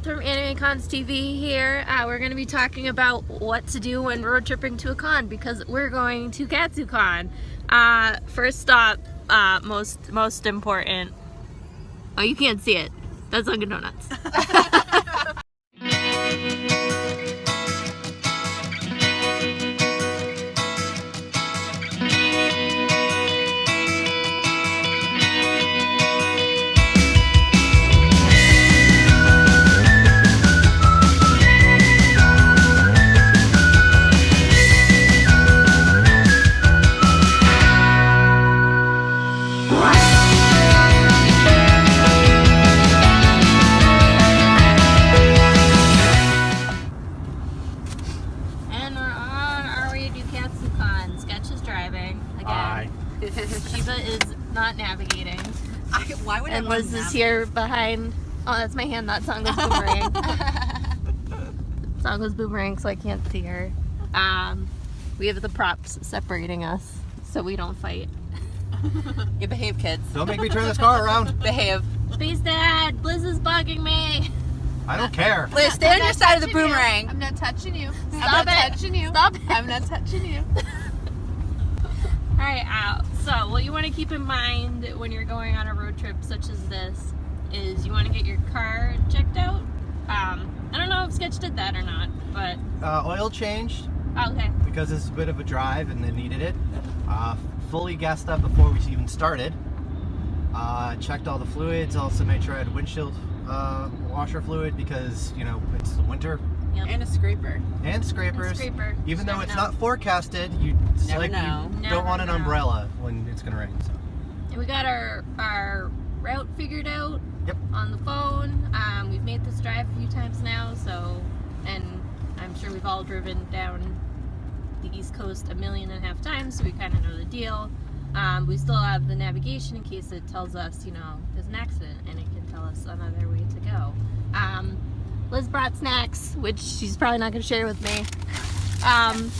Beth from AnimeCons TV here. We're going to be talking about what to do when road tripping to a con because we're going to KatsuCon. First stop, most important. Oh, you can't see it. That's Dunkin' Donuts. Shiva is not navigating. Why would and Liz is here behind. Oh, that's my hand. That song goes boomerang. Song goes boomerang, so I can't see her. We have the props separating us so we don't fight. You behave, kids. Don't make me turn this car around. Behave. Please, Dad. Liz is bugging me. I don't care. Liz, stay on your side of the boomerang. I'm not touching you. Stop it. Stop it. I'm not touching you. Alright, so what you want to keep in mind when you're going on a road trip such as this is you want to get your car checked out. I don't know if Sketch did that or not, but... Oil changed. Oh, okay. Because it's a bit of a drive and they needed it. Fully gassed up before we even started. Checked all the fluids, also made sure I had windshield washer fluid because, you know, it's the winter. Yep. And a scraper. And scrapers. Even though it's not forecasted, you Never know. You don't want an umbrella when it's gonna rain. So. And we got our route figured out. Yep. On the phone. We've made this drive a few times now, so, and I'm sure we've all driven down the East Coast 1.5 million times, so we kind of know the deal. We still have the navigation in case it tells us, you know, there's an accident, and it can tell us another way to go. Liz brought snacks, which she's probably not going to share with me.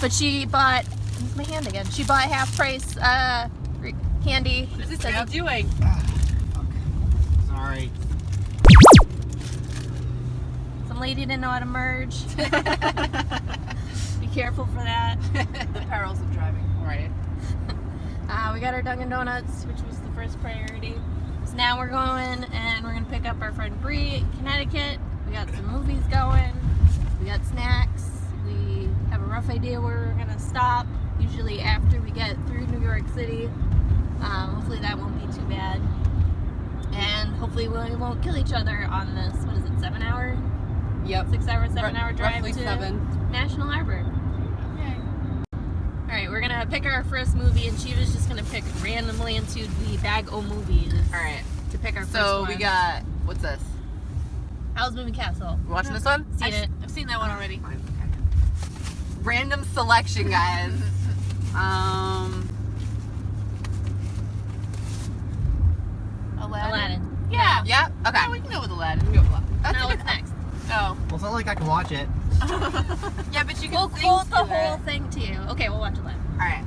But she bought, where's my hand again? She bought half price candy. What is this doing? Fuck. Sorry. Some lady didn't know how to merge. Be careful for that. The perils of driving. Right. We got our Dunkin' Donuts, which was the first priority. So now we're going and we're going to pick up our friend Bree in Connecticut. We got some movies going. We got snacks. We have a rough idea where we're going to stop, usually after we get through New York City. Hopefully that won't be too bad. And hopefully we won't kill each other on this, what is it, 7 hour? Yep. 6 hour, 7 hour drive roughly to 7. National Harbor. Alright, we're gonna pick our first movie, and she was just gonna pick randomly into the bag o' movies. Alright. To pick our first So one. we got, what's this? Howl's Moving Castle. You watching this one? Seen it. I've seen that one already. Random selection, guys. Aladdin. Yeah. Yeah? Okay. Yeah, we can go with Aladdin. We can go with Aladdin. That's Now a good- what's next? Oh. Well, it's not like I can watch it. Yeah, but you can We'll sing quote the to whole it. thing to you. Okay, we'll watch Aladdin. Alright.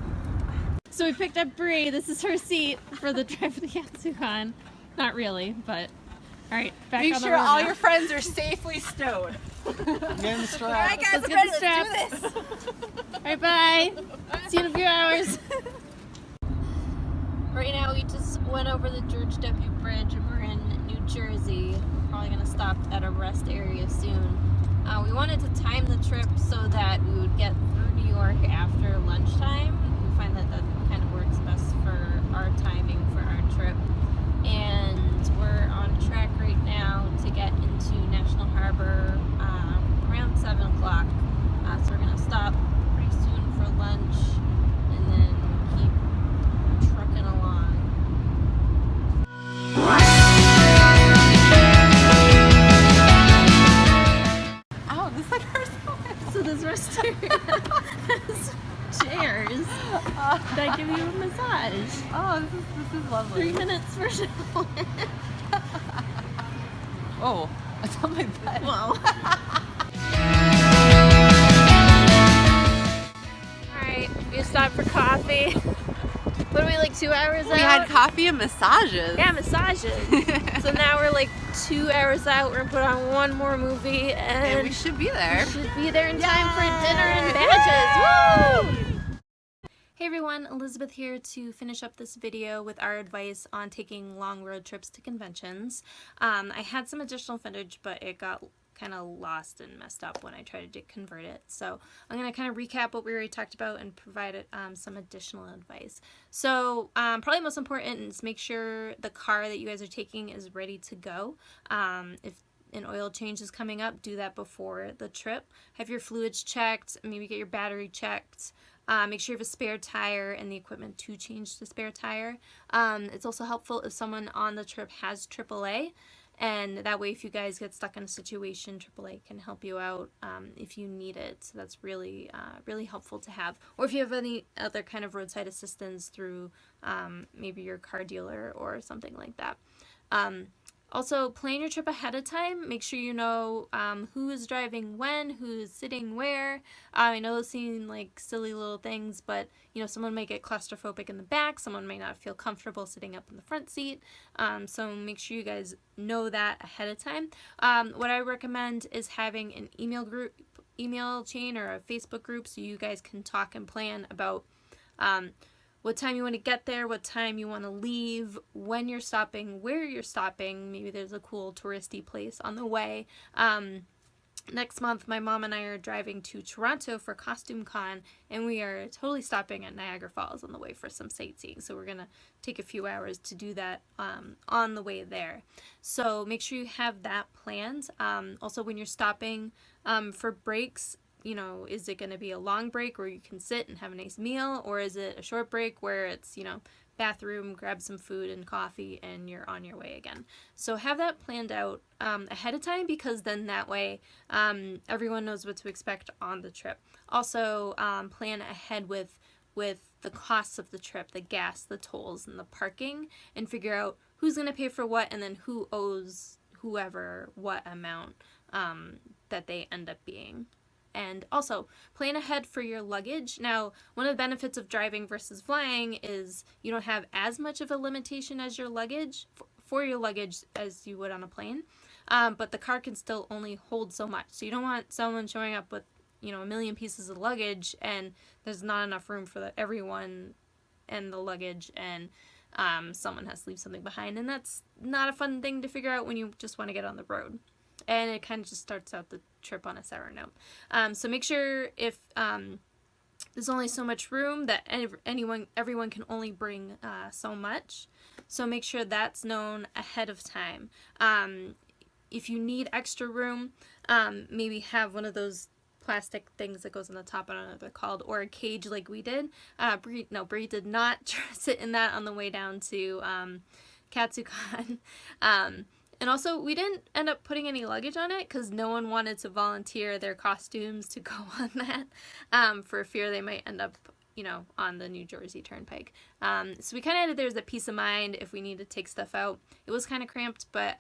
So we picked up Brie. This is her seat for the drive to KatsuCon. Not really, but alright, back Make on the sure road all now. your friends are safely stowed. Getting the strap. Alright, guys, Let's I'm get ready. the Let's do straps. this. Alright, bye. See you in a few hours. Right now we just went over the George W. Bridge and we're in New Jersey. We're probably going to stop at a rest area soon. We wanted to time the trip so that we would get through New York after lunchtime. We find that that kind of works best for our timing for our trip. And we're on track right now to get into National Harbor around 7 o'clock. So we're going to stop pretty soon for lunch and then keep trucking along. Oh, this like hurts so much. So this restaurant has chairs that give you a massage. Oh, this is lovely. 3 minutes for shower. Oh, it's on my bed. Whoa. Alright, we stopped for coffee. What are we, like 2 hours out? We had coffee and massages. Yeah, massages. So now we're like 2 hours out. We're gonna put on one more movie, and we should be there. we should be there in time for dinner and badges. Woo! Hey everyone, Elizabeth here to finish up this video with our advice on taking long road trips to conventions. I had some additional footage, but it got kind of lost and messed up when I tried to convert it. So I'm going to kind of recap what we already talked about and provide some additional advice. So probably most important is make sure the car that you guys are taking is ready to go. If an oil change is coming up, do that before the trip. Have your fluids checked, maybe get your battery checked. Make sure you have a spare tire and the equipment to change the spare tire. It's also helpful if someone on the trip has AAA, and that way if you guys get stuck in a situation, AAA can help you out if you need it. So that's really, really helpful to have. Or if you have any other kind of roadside assistance through maybe your car dealer or something like that. Also, plan your trip ahead of time. Make sure you know who is driving when, who is sitting where. I know those seem like silly little things, but you know, someone might get claustrophobic in the back. Someone may not feel comfortable sitting up in the front seat. So make sure you guys know that ahead of time. What I recommend is having an email chain or a Facebook group so you guys can talk and plan about what time you want to get there, what time you want to leave, when you're stopping, where you're stopping. Maybe there's a cool touristy place on the way. Next month, my mom and I are driving to Toronto for Costume Con, and we are totally stopping at Niagara Falls on the way for some sightseeing. So we're going to take a few hours to do that on the way there. So make sure you have that planned. Also, when you're stopping for breaks, you know, is it going to be a long break where you can sit and have a nice meal, or is it a short break where it's, you know, bathroom, grab some food and coffee, and you're on your way again? So have that planned out ahead of time, because then that way everyone knows what to expect on the trip. Also, plan ahead with the costs of the trip, the gas, the tolls, and the parking, and figure out who's going to pay for what, and then who owes whoever what amount that they end up being. And also, plan ahead for your luggage. Now, one of the benefits of driving versus flying is you don't have as much of a limitation as your luggage, for your luggage, as you would on a plane. But the car can still only hold so much. So you don't want someone showing up with, you know, 1 million pieces of luggage, and there's not enough room for everyone and the luggage, and someone has to leave something behind. And that's not a fun thing to figure out when you just want to get on the road. And it kind of just starts out the trip on a sour note. So make sure if there's only so much room that everyone can only bring so much. So make sure that's known ahead of time. If you need extra room, maybe have one of those plastic things that goes on the top, I don't know what they're called, or a cage like we did. Bree did not sit in that on the way down to Katsucon. And also, we didn't end up putting any luggage on it because no one wanted to volunteer their costumes to go on that for fear they might end up, you know, on the New Jersey Turnpike. So we kind of had there's a peace of mind if we need to take stuff out. It was kind of cramped, but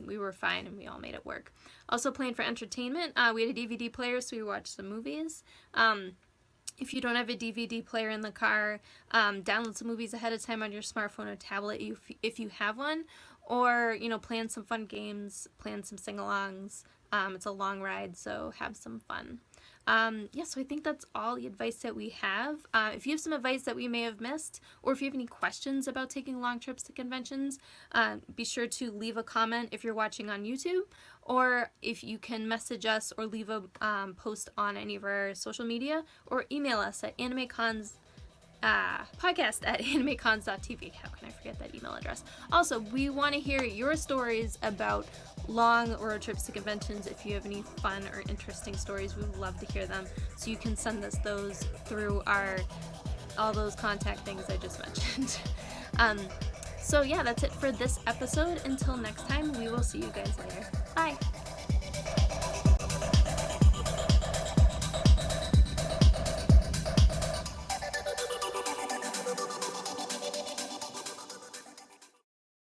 we were fine and we all made it work. Also planned for entertainment. We had a DVD player, so we watched some movies. If you don't have a DVD player in the car, download some movies ahead of time on your smartphone or tablet if you have one. Or, you know, plan some fun games, plan some sing-alongs. It's a long ride, so have some fun. So I think that's all the advice that we have. If you have some advice that we may have missed, or if you have any questions about taking long trips to conventions, be sure to leave a comment if you're watching on YouTube, or if you can message us or leave a post on any of our social media, or email us at AnimeCons podcast at animecons.tv. How can I forget that email address? Also, we want to hear your stories about long road trips to conventions. If you have any fun or interesting stories, we would love to hear them. So you can send us those through all those contact things I just mentioned. So yeah, that's it for this episode. Until next time, we will see you guys later. Bye!